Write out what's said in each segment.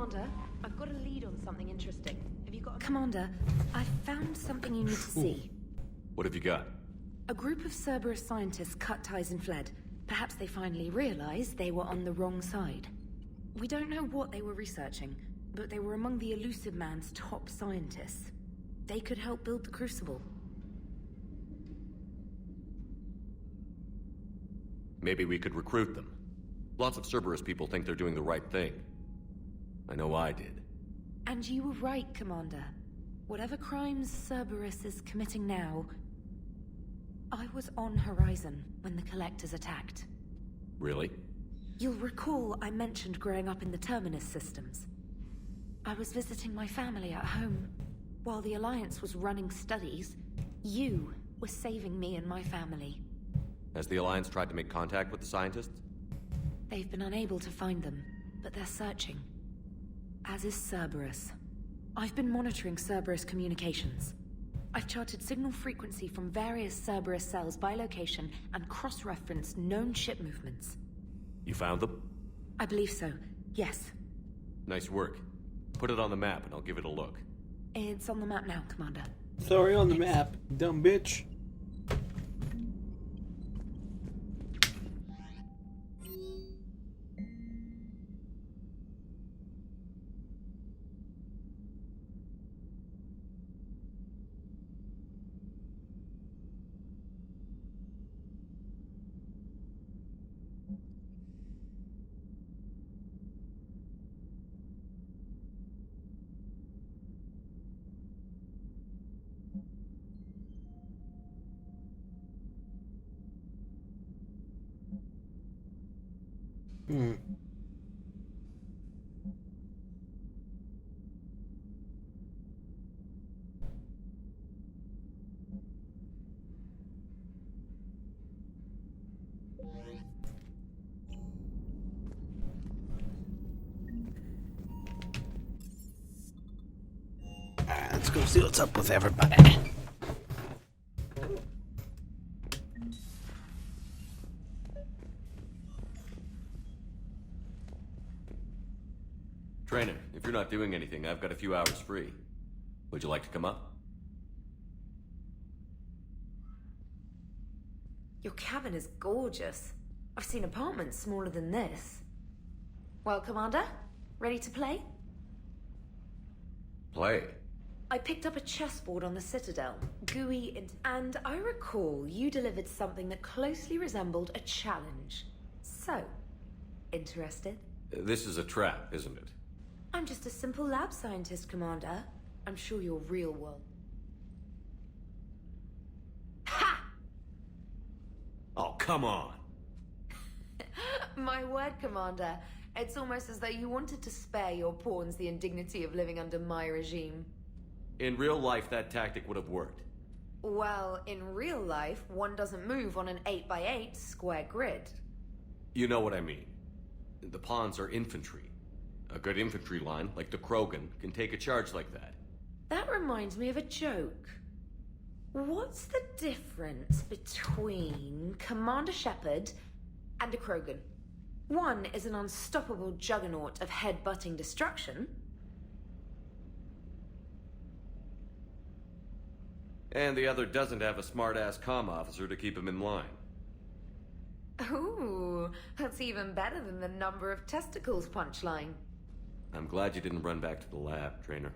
Commander, I've got a lead on something interesting. Have you got a... Commander, I found something you need to see. What have you got? A group of Cerberus scientists cut ties and fled. Perhaps they finally realized they were on the wrong side. We don't know what they were researching, but they were among the Elusive Man's top scientists. They could help build the Crucible. Maybe we could recruit them. Lots of Cerberus people think they're doing the right thing. I know I did. And you were right, Commander. Whatever crimes Cerberus is committing now, I was on Horizon when the Collectors attacked. Really? You'll recall I mentioned growing up in the Terminus systems. I was visiting my family at home. While the Alliance was running studies, you were saving me and my family. Has the Alliance tried to make contact with the scientists? They've been unable to find them, but they're searching. As is Cerberus. I've been monitoring Cerberus communications. I've charted signal frequency from various Cerberus cells by location and cross-referenced known ship movements. You found them? I believe so, yes. Nice work. Put it on the map and I'll give it a look. It's on the map now, Commander. Sorry, on the map, dumb bitch. Let's go see what's up with everybody. Trainer, if you're not doing anything, I've got a few hours free. Would you like to come up? Your cabin is gorgeous. I've seen apartments smaller than this. Well, Commander, ready to play? Play? I picked up a chessboard on the Citadel, and I recall you delivered something that closely resembled a challenge. So, interested? This is a trap, isn't it? I'm just a simple lab scientist, Commander. I'm sure you're real world. Ha! Oh, come on! My word, Commander. It's almost as though you wanted to spare your pawns the indignity of living under my regime. In real life, that tactic would have worked. Well, in real life, one doesn't move on an 8x8 square grid. You know what I mean. The pawns are infantry. A good infantry line, like the Krogan, can take a charge like that. That reminds me of a joke. What's the difference between Commander Shepard and a Krogan? One is an unstoppable juggernaut of head-butting destruction. And the other doesn't have a smart-ass comm officer to keep him in line. Ooh, that's even better than the number of testicles punchline. I'm glad you didn't run back to the lab, Trainer.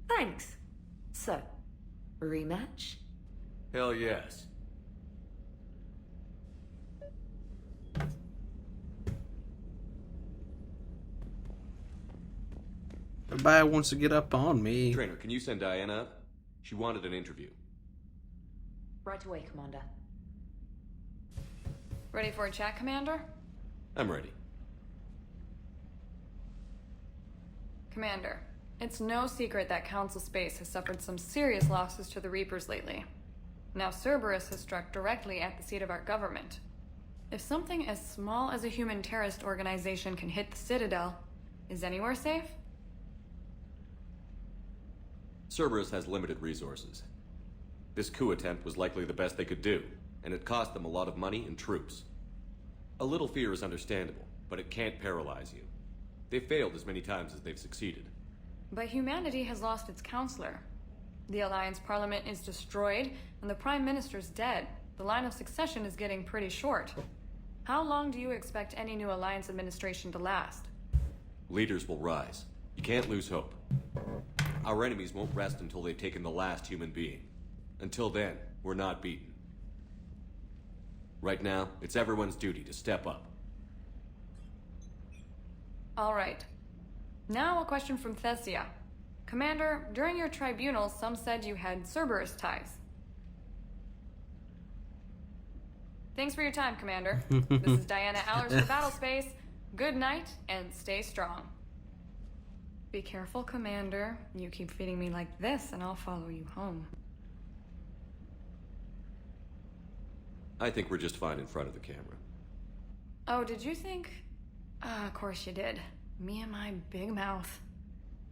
Thanks. So, rematch? Hell yes. Everybody wants to get up on me. Trainer, can you send Diana up? She wanted an interview. Right away, Commander. Ready for a chat, Commander? I'm ready. Commander, it's no secret that Council Space has suffered some serious losses to the Reapers lately. Now Cerberus has struck directly at the seat of our government. If something as small as a human terrorist organization can hit the Citadel, is anywhere safe? Cerberus has limited resources. This coup attempt was likely the best they could do, and it cost them a lot of money and troops. A little fear is understandable, but it can't paralyze you. They've failed as many times as they've succeeded. But humanity has lost its counselor. The Alliance Parliament is destroyed, and the Prime Minister's dead. The line of succession is getting pretty short. How long do you expect any new Alliance administration to last? Leaders will rise. You can't lose hope. Our enemies won't rest until they've taken the last human being. Until then, we're not beaten. Right now, it's everyone's duty to step up. All right. Now a question from Thessia. Commander, during your tribunal, some said you had Cerberus ties. Thanks for your time, Commander. This is Diana Allers for Battlespace. Good night, and stay strong. Be careful, Commander. You keep feeding me like this, and I'll follow you home. I think we're just fine in front of the camera. Oh, did you think? Of course you did. Me and my big mouth.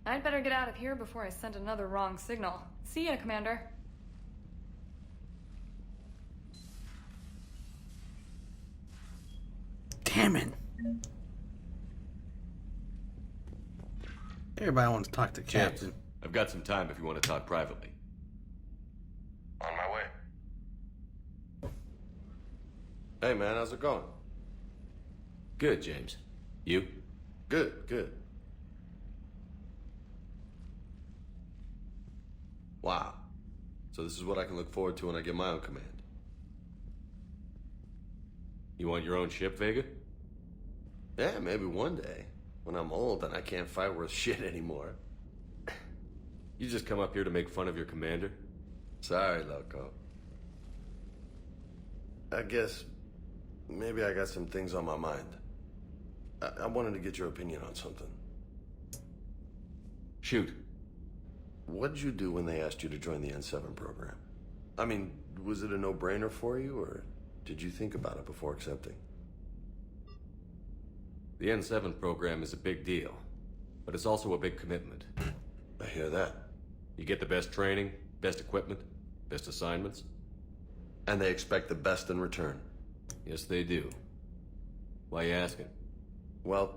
I'd better get out of here before I send another wrong signal. See ya, Commander. Damn it. Everybody wants to talk to Captain. James, I've got some time if you want to talk privately. On my way. Hey man, how's it going? Good, James. You? Good, good. Wow. So this is what I can look forward to when I get my own command. You want your own ship, Vega? Yeah, maybe one day. When I'm old and I can't fight worth shit anymore. You just come up here to make fun of your commander? Sorry, loco. I guess maybe I got some things on my mind. I wanted to get your opinion on something. Shoot. What did you do when they asked you to join the N7 program? I mean, was it a no-brainer for you, or did you think about it before accepting? The N7 program is a big deal, but it's also a big commitment. I hear that. You get the best training, best equipment, best assignments. And they expect the best in return. Yes, they do. Why you asking? Well,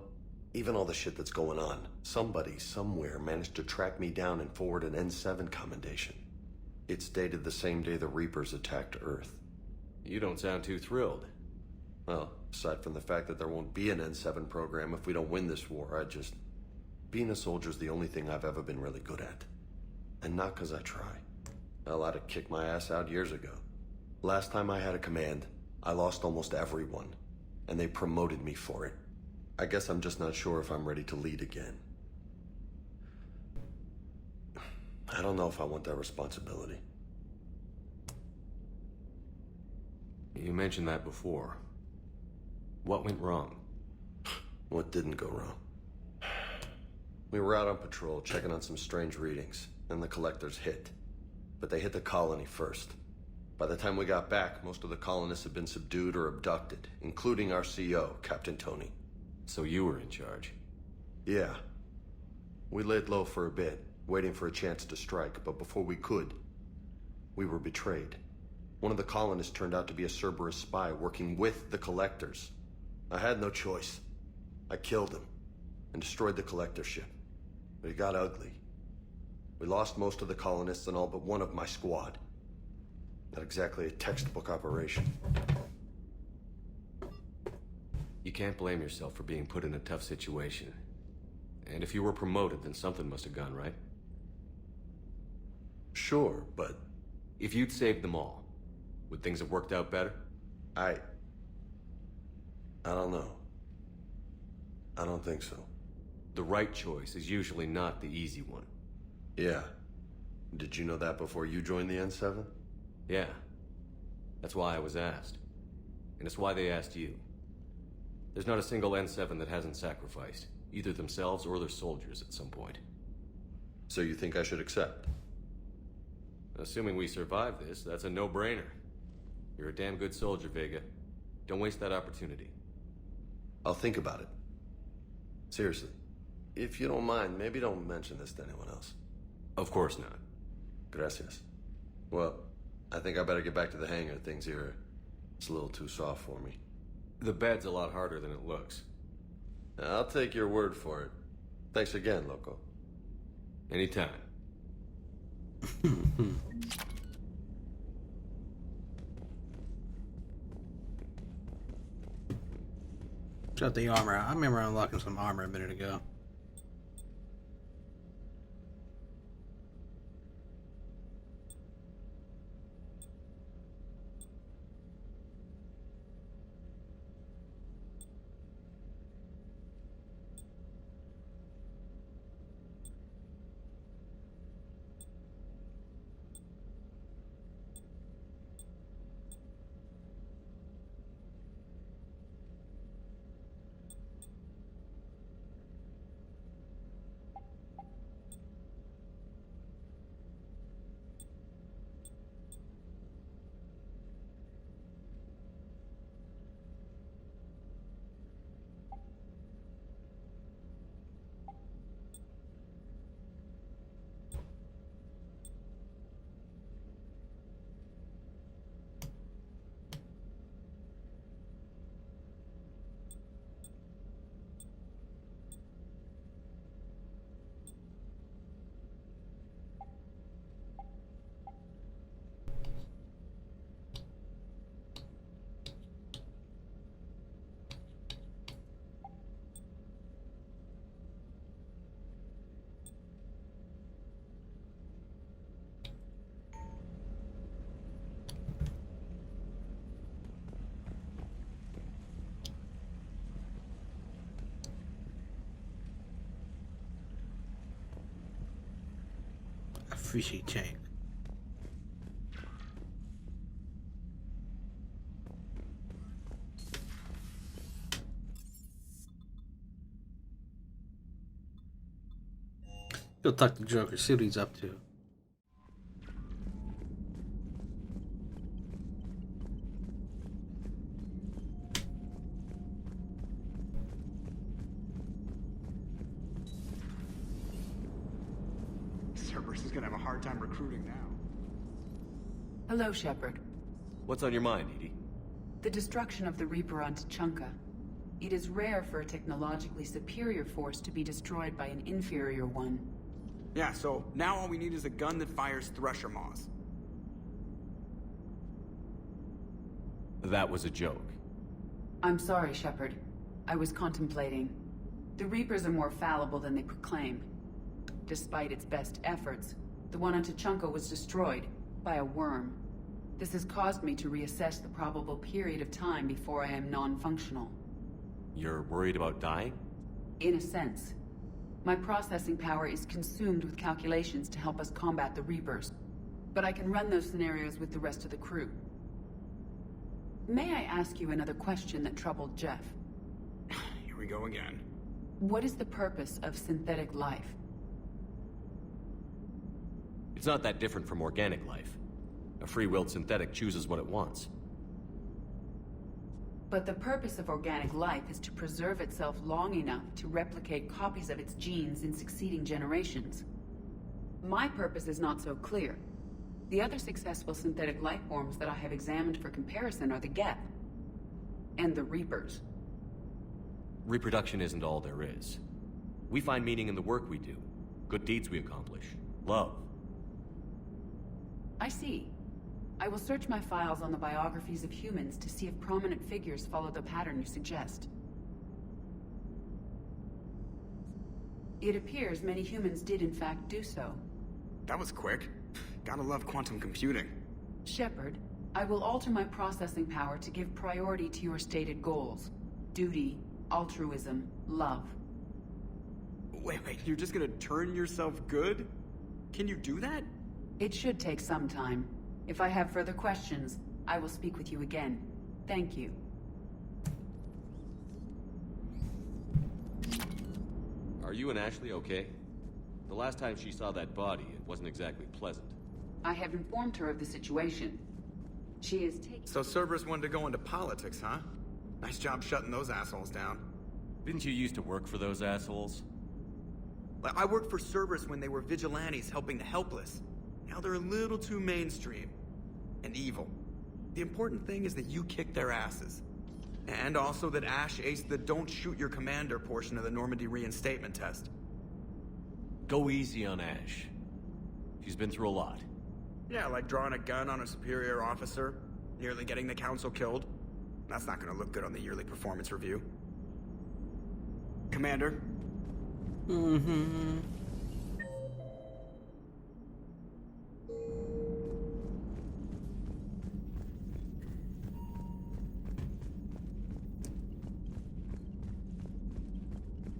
even all the shit that's going on, somebody somewhere managed to track me down and forward an N7 commendation. It's dated the same day the Reapers attacked Earth. You don't sound too thrilled. Well, aside from the fact that there won't be an N7 program if we don't win this war, being a soldier's the only thing I've ever been really good at. And not because I try. Hell, I'd have kicked my ass out years ago. Last time I had a command, I lost almost everyone. And they promoted me for it. I guess I'm just not sure if I'm ready to lead again. I don't know if I want that responsibility. You mentioned that before. What went wrong? What didn't go wrong? We were out on patrol, checking on some strange readings, and the collectors hit. But they hit the colony first. By the time we got back, most of the colonists had been subdued or abducted, including our CO, Captain Tony. So you were in charge? Yeah. We laid low for a bit, waiting for a chance to strike, but before we could, we were betrayed. One of the colonists turned out to be a Cerberus spy working with the collectors. I had no choice. I killed him and destroyed the collector ship. But it got ugly. We lost most of the colonists and all but one of my squad. Not exactly a textbook operation. You can't blame yourself for being put in a tough situation. And if you were promoted, then something must have gone right. Sure, but If you'd saved them all, would things have worked out better? I don't know. I don't think so. The right choice is usually not the easy one. Yeah. Did you know that before you joined the N7? Yeah. That's why I was asked. And it's why they asked you. There's not a single N7 that hasn't sacrificed, either themselves or their soldiers at some point. So you think I should accept? Assuming we survive this, that's a no-brainer. You're a damn good soldier, Vega. Don't waste that opportunity. I'll think about it. Seriously. If you don't mind, maybe don't mention this to anyone else. Of course not. Gracias. Well, I think I better get back to the hangar. Things here, it's a little too soft for me. The bed's a lot harder than it looks. I'll take your word for it. Thanks again, Loco. Anytime. Shut the armor out. I remember unlocking some armor a minute ago. A fishy chain. Go talk to Joker, see what he's up to. Cerberus is gonna have a hard time recruiting now. Hello, Shepard. What's on your mind, EDI? The destruction of the Reaper on Tuchanka. It is rare for a technologically superior force to be destroyed by an inferior one. Yeah, so now all we need is a gun that fires Thresher Maws. That was a joke. I'm sorry, Shepard. I was contemplating. The Reapers are more fallible than they proclaim. Despite its best efforts, the one on Tuchanka was destroyed by a worm. This has caused me to reassess the probable period of time before I am non-functional. You're worried about dying? In a sense. My processing power is consumed with calculations to help us combat the Reapers. But I can run those scenarios with the rest of the crew. May I ask you another question that troubled Jeff? Here we go again. What is the purpose of synthetic life? It's not that different from organic life. A free-willed synthetic chooses what it wants. But the purpose of organic life is to preserve itself long enough to replicate copies of its genes in succeeding generations. My purpose is not so clear. The other successful synthetic life forms that I have examined for comparison are the Geth and the Reapers. Reproduction isn't all there is. We find meaning in the work we do, good deeds we accomplish, love. I see. I will search my files on the biographies of humans to see if prominent figures follow the pattern you suggest. It appears many humans did in fact do so. That was quick. Gotta love quantum computing. Shepard, I will alter my processing power to give priority to your stated goals. Duty, altruism, love. Wait, you're just gonna turn yourself good? Can you do that? It should take some time. If I have further questions, I will speak with you again. Thank you. Are you and Ashley okay? The last time she saw that body, it wasn't exactly pleasant. I have informed her of the situation. She is taking... So Cerberus wanted to go into politics, huh? Nice job shutting those assholes down. Didn't you used to work for those assholes? I worked for Cerberus when they were vigilantes helping the helpless. Now they're a little too mainstream. And evil. The important thing is that you kick their asses. And also that Ash aced the don't shoot your commander portion of the Normandy reinstatement test. Go easy on Ash. She's been through a lot. Yeah, like drawing a gun on a superior officer, nearly getting the council killed. That's not gonna look good on the yearly performance review. Commander? Mm-hmm.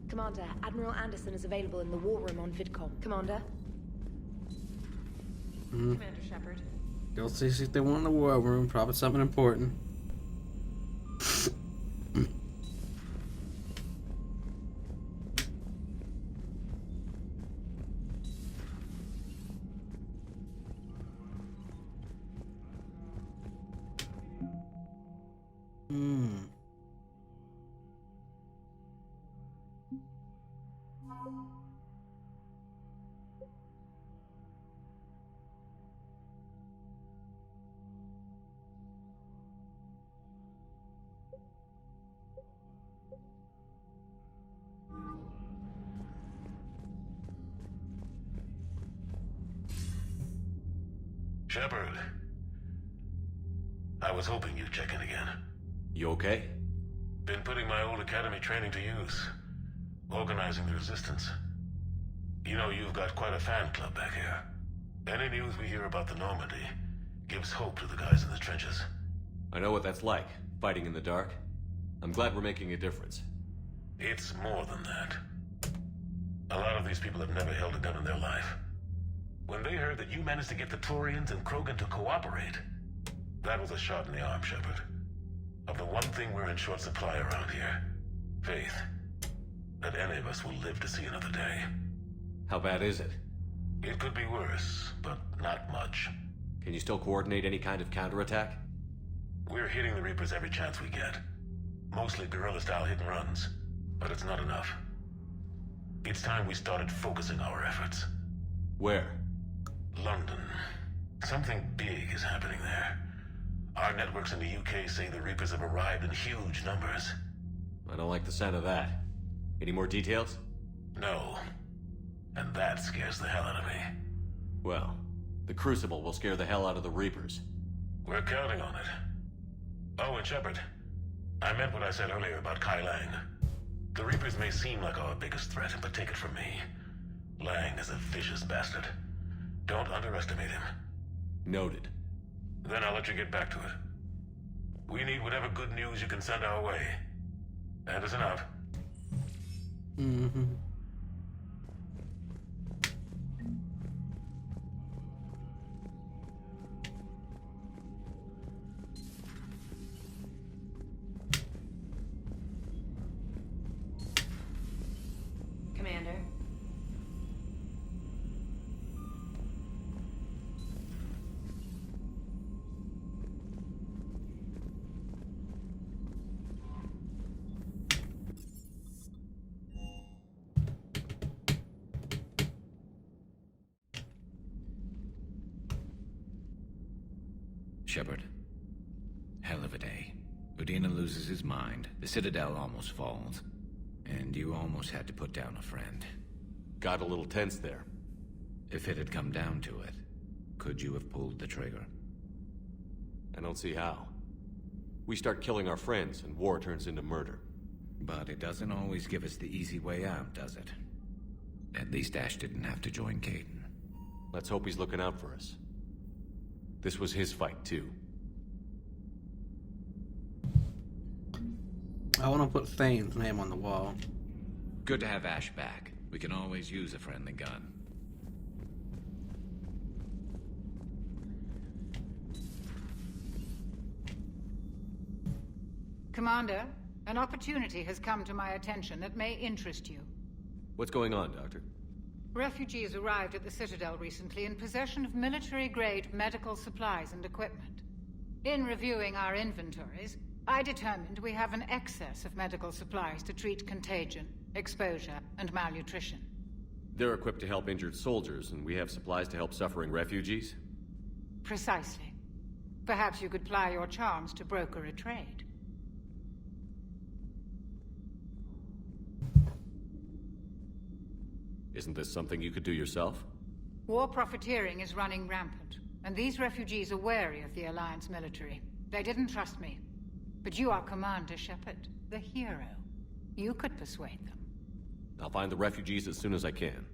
Commander, Admiral Anderson is available in the war room on VidCom. Commander? Commander Shepard. Go see if they want in the war room. Probably something important. Shepard. I was hoping you'd check in again. You okay? Been putting my old academy training to use. Organizing the resistance. You know, you've got quite a fan club back here. Any news we hear about the Normandy gives hope to the guys in the trenches. I know what that's like, fighting in the dark. I'm glad we're making a difference. It's more than that. A lot of these people have never held a gun in their life. When they heard that you managed to get the Turians and Krogan to cooperate, that was a shot in the arm, Shepard. Of the one thing we're in short supply around here, faith. That any of us will live to see another day. How bad is it? It could be worse, but not much. Can you still coordinate any kind of counterattack? We're hitting the Reapers every chance we get. Mostly guerrilla-style hit-and-runs, but it's not enough. It's time we started focusing our efforts. Where? London. Something big is happening there. Our networks in the UK say the Reapers have arrived in huge numbers. I don't like the sound of that. Any more details? No. And that scares the hell out of me. Well, the Crucible will scare the hell out of the Reapers. We're counting on it. Oh, and Shepard, I meant what I said earlier about Kai Lang. The Reapers may seem like our biggest threat, but take it from me. Lang is a vicious bastard. Don't underestimate him. Noted. Then I'll let you get back to it. We need whatever good news you can send our way. That is enough. Mm-hmm. Commander? Shepard. Hell of a day. Udina loses his mind, the Citadel almost falls, and you almost had to put down a friend. Got a little tense there. If it had come down to it, could you have pulled the trigger? I don't see how. We start killing our friends, and war turns into murder. But it doesn't always give us the easy way out, does it? At least Ash didn't have to join Caden. Let's hope he's looking out for us. This was his fight, too. I want to put Thane's name on the wall. Good to have Ash back. We can always use a friendly gun. Commander, an opportunity has come to my attention that may interest you. What's going on, Doctor? Refugees arrived at the Citadel recently in possession of military-grade medical supplies and equipment. In reviewing our inventories, I determined we have an excess of medical supplies to treat contagion, exposure, and malnutrition. They're equipped to help injured soldiers, and we have supplies to help suffering refugees? Precisely. Perhaps you could ply your charms to broker a trade. Isn't this something you could do yourself? War profiteering is running rampant, and these refugees are wary of the Alliance military. They didn't trust me. But you are Commander Shepard, the hero. You could persuade them. I'll find the refugees as soon as I can.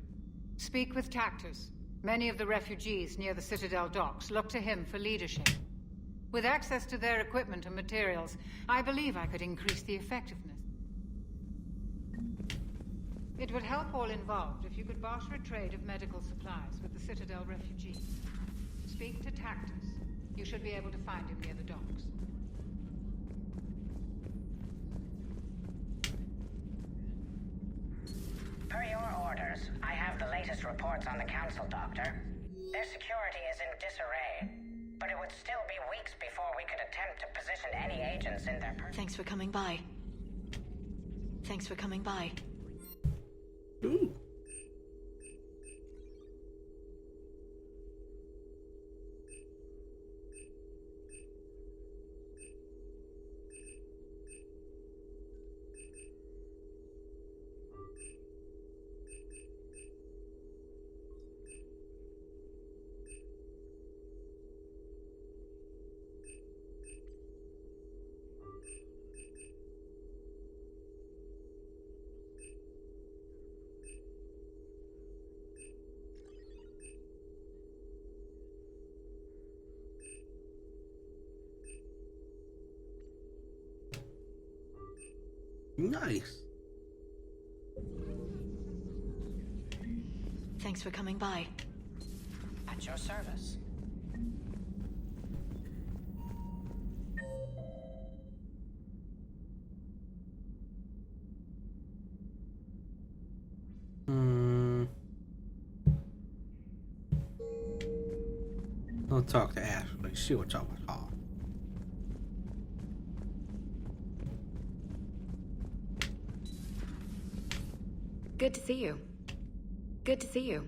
Speak with Tactus. Many of the refugees near the Citadel docks look to him for leadership. With access to their equipment and materials, I believe I could increase the effectiveness. It would help all involved if you could barter a trade of medical supplies with the Citadel refugees. Speak to Tactus. You should be able to find him near the docks. Per your orders, I have the latest reports on the Council, Doctor. Their security is in disarray, but it would still be weeks before we could attempt to position any agents in their Thanks for coming by. Thanks for coming by. Ooh. Nice. Thanks for coming by. At your service. I'll talk to Ash. Let's see what's up with her. Good to see you. Good to see you.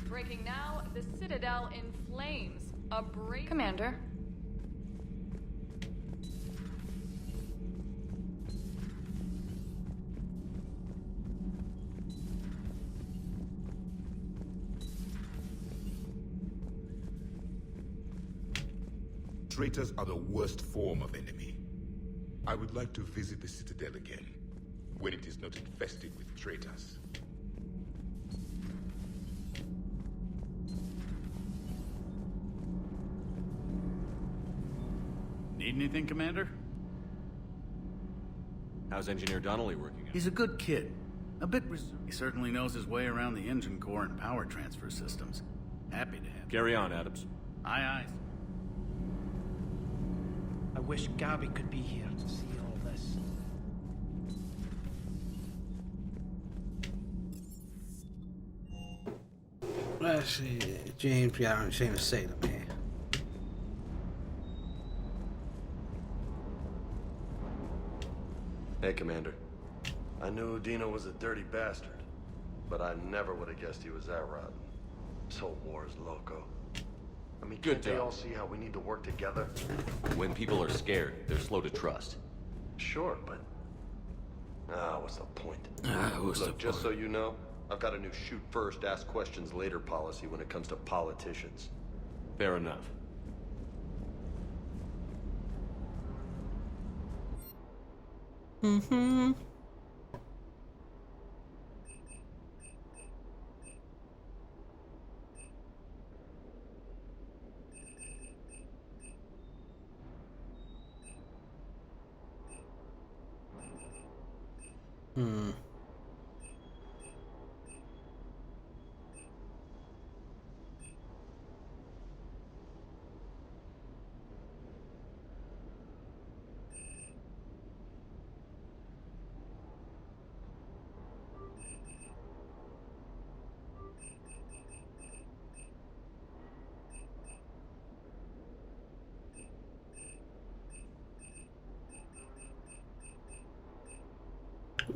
Breaking now, the Citadel in flames. A brave... Commander. Traitors are the worst form of enemy. I would like to visit the Citadel again, when it is not infested with traitors. Need anything, Commander? How's Engineer Donnelly working out? He's a good kid. A bit reserved. He certainly knows his way around the engine core and power transfer systems. Happy to have him. Carry on, Adams. Aye, aye. I wish Gabby could be here to see all this. Let's see. James got anything to say to me. Hey, Commander. I knew Dino was a dirty bastard, but I never would have guessed he was that rotten. This whole war is loco. I mean, can't they all see how we need to work together? When people are scared, they're slow to trust. Sure, but... what's the point? What's the Look, just point? so you know, I've got a new shoot first, ask questions later policy when it comes to politicians. Fair enough. Mm-hmm.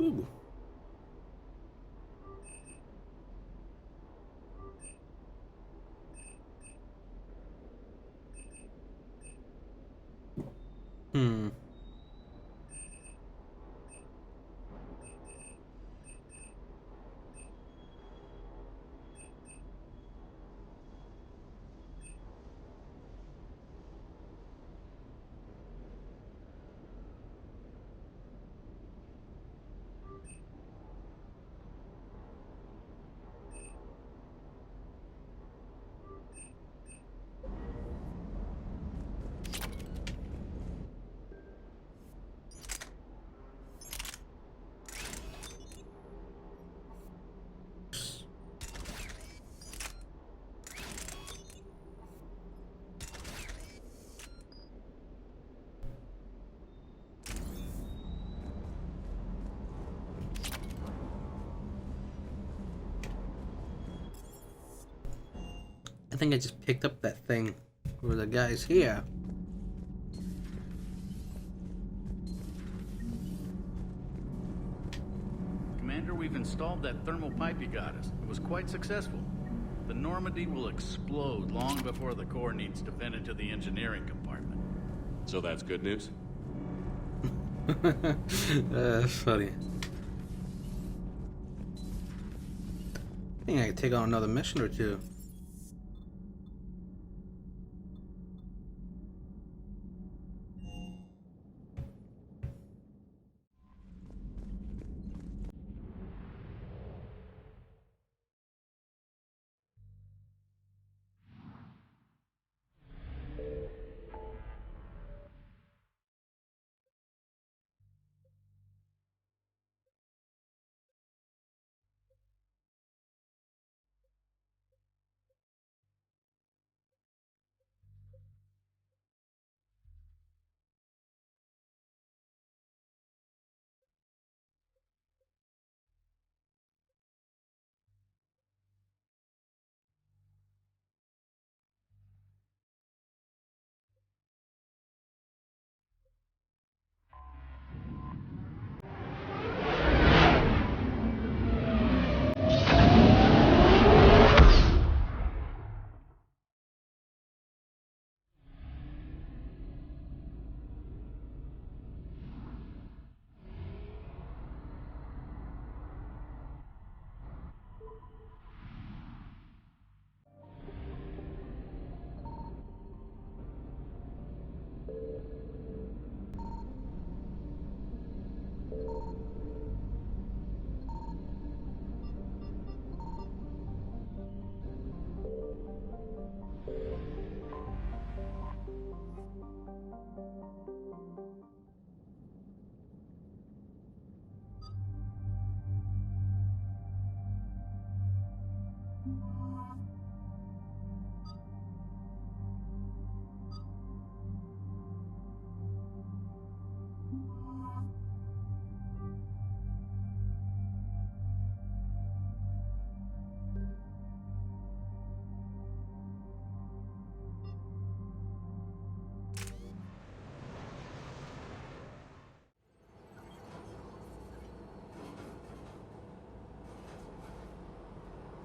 Ooh. Hmm. I think I just picked up that thing where the guy's here. Commander, we've installed that thermal pipe you got us. It was quite successful. The Normandy will explode long before the core needs to vent into the engineering compartment. So that's good news? That's funny. I think I could take on another mission or two.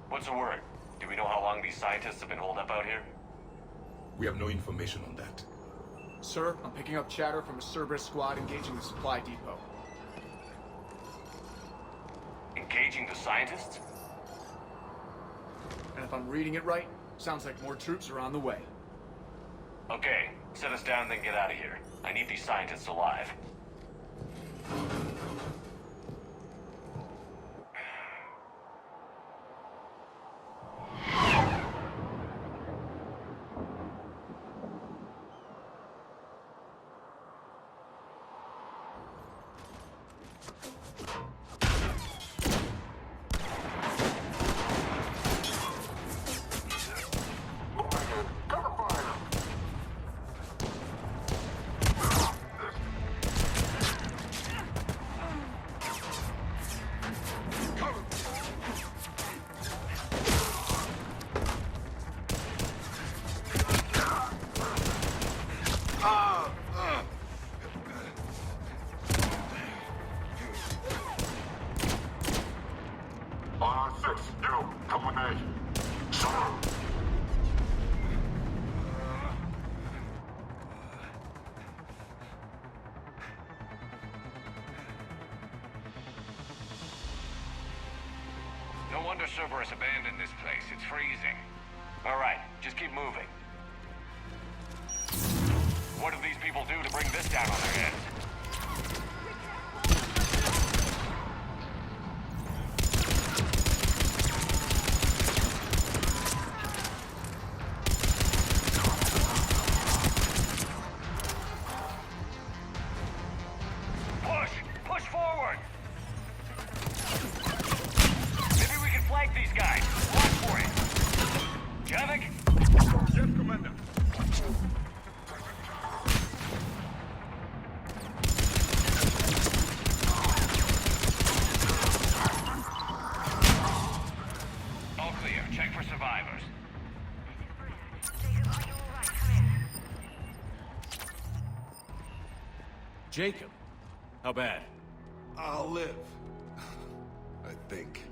What's the word? Do we know how long these scientists have been holed up out here? We have no information on that. Sir, I'm picking up chatter from a Cerberus squad engaging the supply depot. Engaging the scientists? And if I'm reading it right, sounds like more troops are on the way. Okay, set us down, then get out of here. I need these scientists alive. wonder Cerberus abandoned this place. It's freezing. Alright, just keep moving. What do these people do to bring this down on their heads? Push forward! Maybe we can flank these guys. Watch for it. Javik? Yes, Commander. All clear. Check for survivors. Jacob, how bad? I'll live. I think.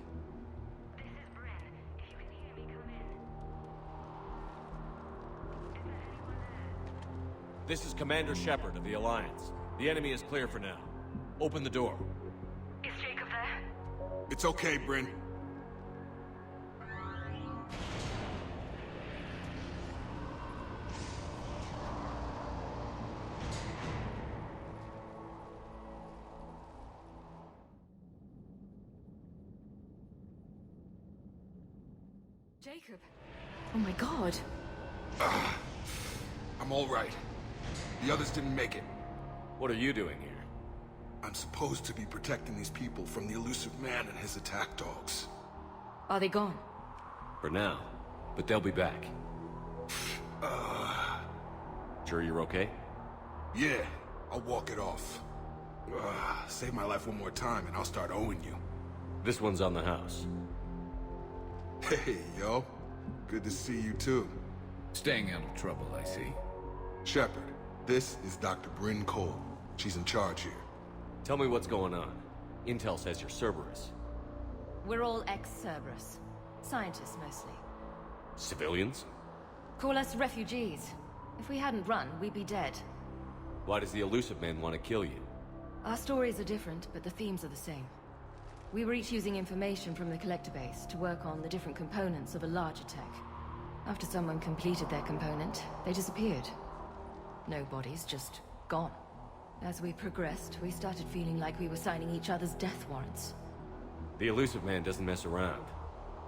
This is Commander Shepard of the Alliance. The enemy is clear for now. Open the door. Is Jacob there? It's okay, Bryn. Jacob. Oh my god. I'm all right. The others didn't make it. What are you doing here? I'm supposed to be protecting these people from the elusive man and his attack dogs. Are they gone? For now. But they'll be back. Sure you're okay? Yeah, I'll walk it off. Save my life one more time and I'll start owing you. This one's on the house. Hey, yo. Good to see you too. Staying out of trouble, I see. Shepard, this is Dr. Bryn Cole. She's in charge here. Tell me what's going on. Intel says you're Cerberus. We're all ex-Cerberus. Scientists, mostly. Civilians? Call us refugees. If we hadn't run, we'd be dead. Why does the elusive man want to kill you? Our stories are different, but the themes are the same. We were each using information from the collector base to work on the different components of a larger tech. After someone completed their component, they disappeared. No bodies, just gone. As we progressed, we started feeling like we were signing each other's death warrants. The elusive man doesn't mess around.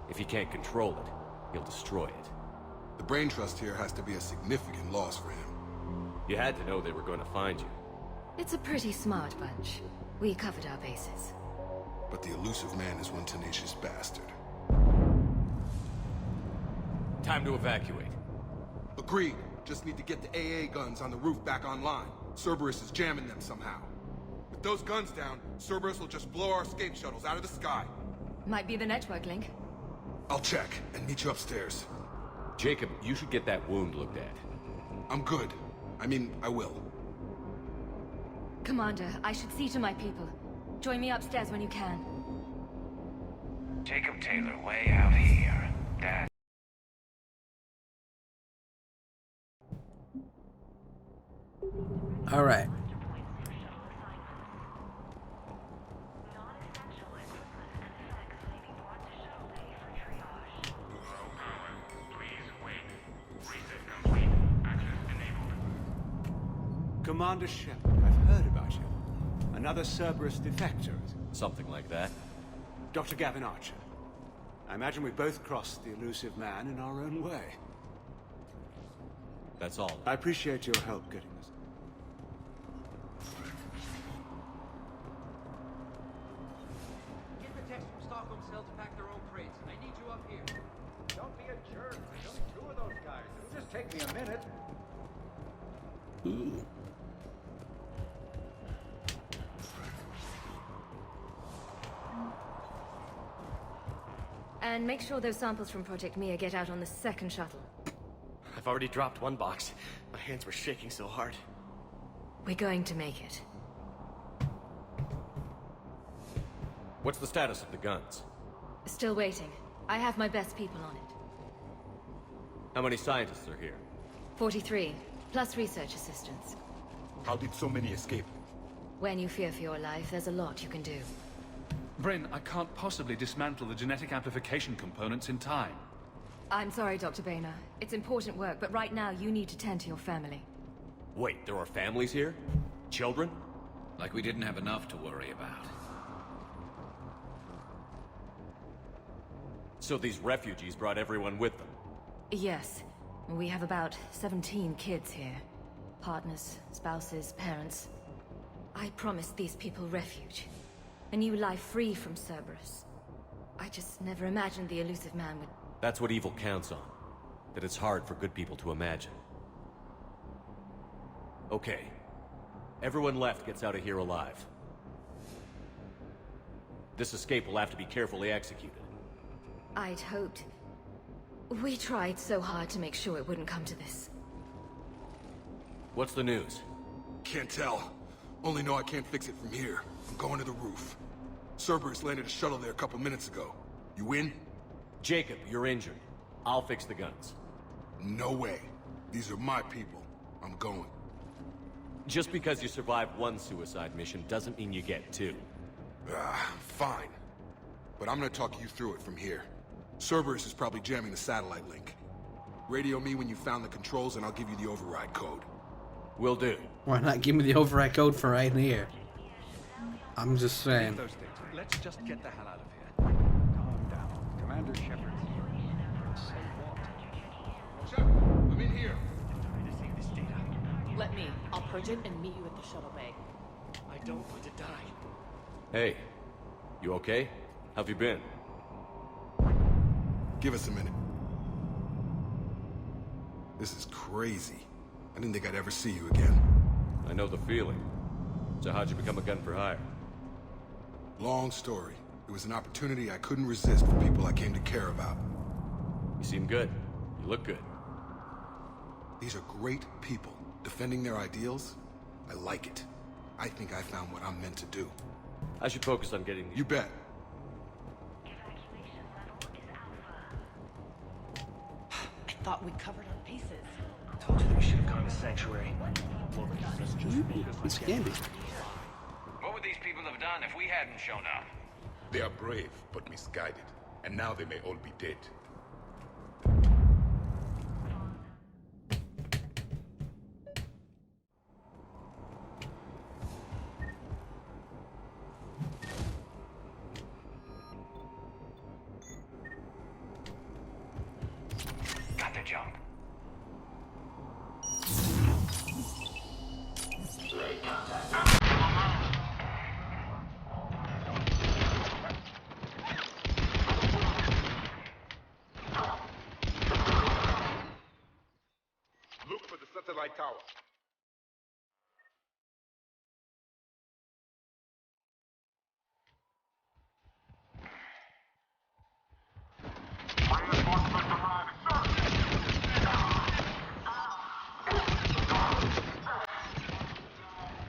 If he can't control it, he'll destroy it. The brain trust here has to be a significant loss for him. You had to know they were going to find you. It's a pretty smart bunch. We covered our bases. But the elusive man is one tenacious bastard. Time to evacuate. Agreed. Just need to get the AA guns on the roof back online. Cerberus is jamming them somehow. With those guns down, Cerberus will just blow our escape shuttles out of the sky. Might be the network link. I'll check and meet you upstairs. Jacob, you should get that wound looked at. I'm good. I mean, I will. Commander, I should see to my people. Join me upstairs when you can. Jacob Taylor, way out here. Dad. All right. Commander Shepard, I've heard about you. Another Cerberus defector. Something like that. Dr. Gavin Archer. I imagine we both crossed the elusive man in our own way. That's all. I appreciate your help getting this. Get the text from Stockholm Cell to pack their own crates. I need you up here. Don't be a jerk. There's only 2 of those guys. It'll just take me a minute. Ooh. And make sure those samples from Project Mia get out on the second shuttle. I've already dropped one box. My hands were shaking so hard. We're going to make it. What's the status of the guns? Still waiting. I have my best people on it. How many scientists are here? 43, plus research assistants. How did so many escape? When you fear for your life, there's a lot you can do. Bryn, I can't possibly dismantle the genetic amplification components in time. I'm sorry, Dr. Boehner. It's important work, but right now you need to tend to your family. Wait, there are families here? Children? Like we didn't have enough to worry about. So these refugees brought everyone with them? Yes. We have about 17 kids here. Partners, spouses, parents. I promised these people refuge. A new life free from Cerberus. I just never imagined the elusive man would... That's what evil counts on. That it's hard for good people to imagine. Okay. Everyone left gets out of here alive. This escape will have to be carefully executed. I'd hoped. We tried so hard to make sure it wouldn't come to this. What's the news? Can't tell. Only know I can't fix it from here. I'm going to the roof. Cerberus landed a shuttle there a couple minutes ago. You in? Jacob, you're injured. I'll fix the guns. No way. These are my people. I'm going. Just because you survived one suicide mission doesn't mean you get two. Fine. But I'm gonna talk you through it from here. Cerberus is probably jamming the satellite link. Radio me when you found the controls and I'll give you the override code. Will do. Why not give me the override code for right here? I'm just saying. Those things. Let's just get the hell out of here. Calm down. Commander Shepard. Say what? Shepard, I'm in here. Trying to save this data. Let me. I'll purge it and meet you at the shuttle bay. I don't want to die. Hey, you okay? How've you been? Give us a minute. This is crazy. I didn't think I'd ever see you again. I know the feeling. So how'd you become a gun for hire? Long story. It was an opportunity I couldn't resist for people I came to care about. You seem good. You look good. These are great people. Defending their ideals, I like it. I think I found what I'm meant to do. I should focus on getting... You bet. I thought we covered our bases. Told you that we should have gone to Sanctuary. It's candy. What would these people have done if we hadn't shown up? They are brave, but misguided. And now they may all be dead. Got the jump. Look for the satellite tower.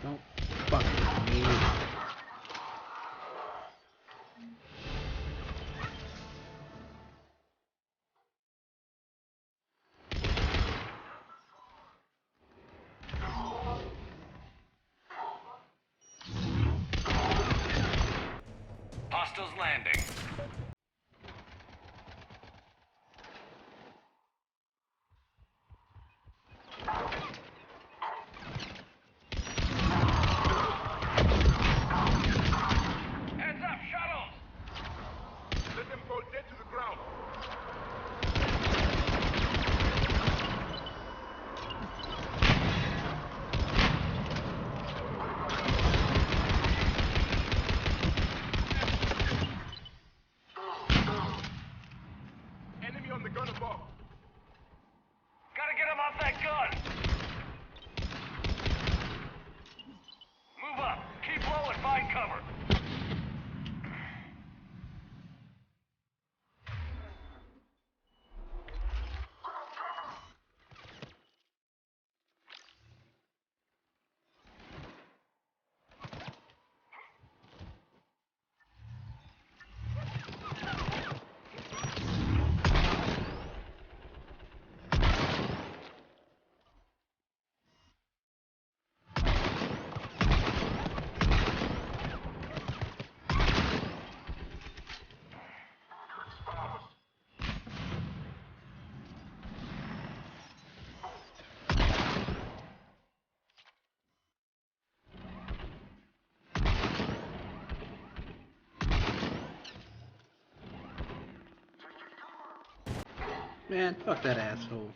Don't fuck with me. Hostiles landing. Heads up, shuttles! Let them fall dead to the ground. Man, fuck that asshole.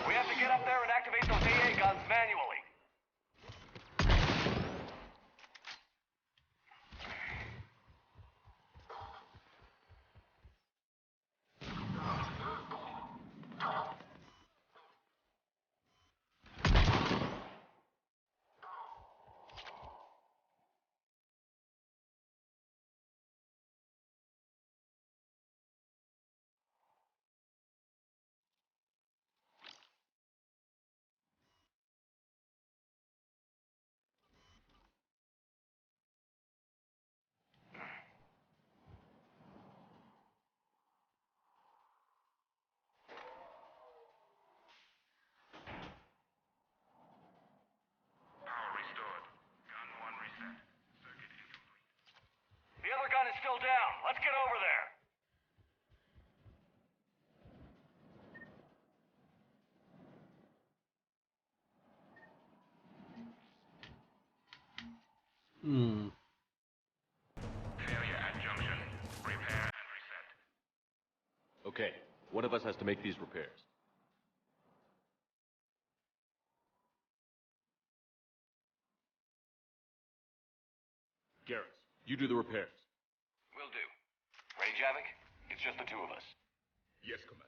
We have to get up there and activate those AA guns manually. The other gun is still down. Let's get over there. Failure at junction. Repair and reset. Okay, one of us has to make these repairs. Garrus, you do the repairs. Will do. Ready, Javik? It's just the two of us. Yes, Commander.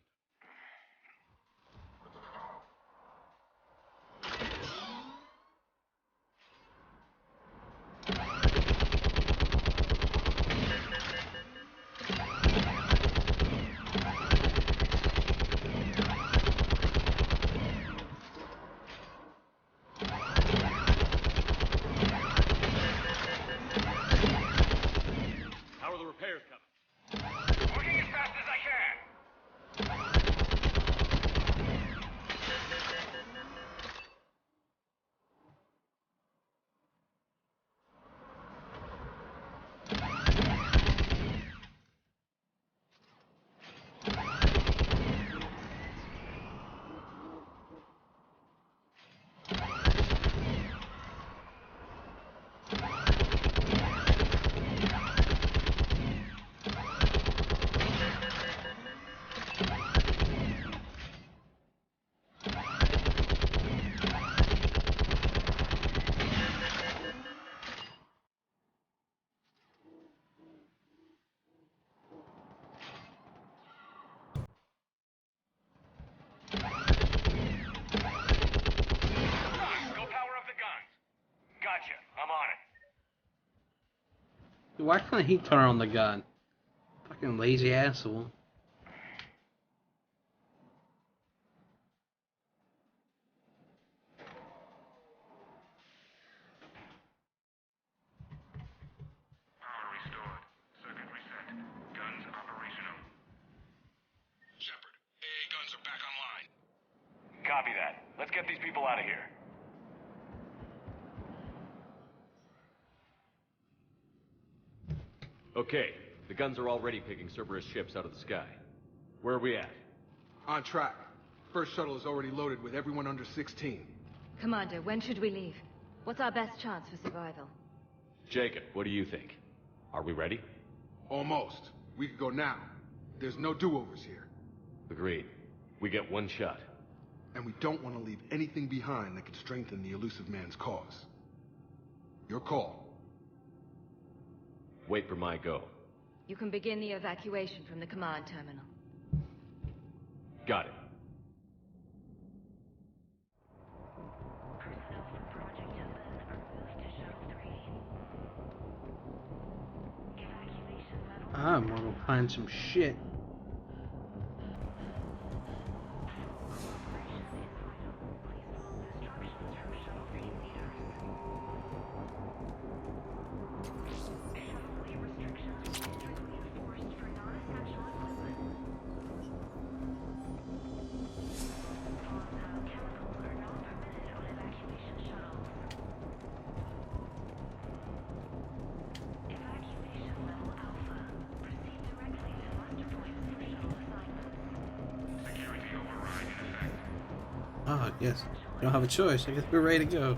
How are the repairs coming? Working as fast as I can. Go power up the guns. Gotcha. I'm on it. Why can't he turn on the gun? Fucking lazy asshole. Power restored. Circuit reset. Guns operational. Shepard, AA guns are back online. Copy that. Let's get these people out of here. Okay, the guns are already picking Cerberus ships out of the sky. Where are we at? On track. First shuttle is already loaded with everyone under 16. Commander, when should we leave? What's our best chance for survival? Jacob, what do you think? Are we ready? Almost. We could go now. There's no do-overs here. Agreed. We get one shot. And we don't want to leave anything behind that could strengthen the elusive man's cause. Your call. Wait for my go. You can begin the evacuation from the command terminal. Got it. I'm gonna find some shit. Ah, yes. You don't have a choice. I guess we're ready to go.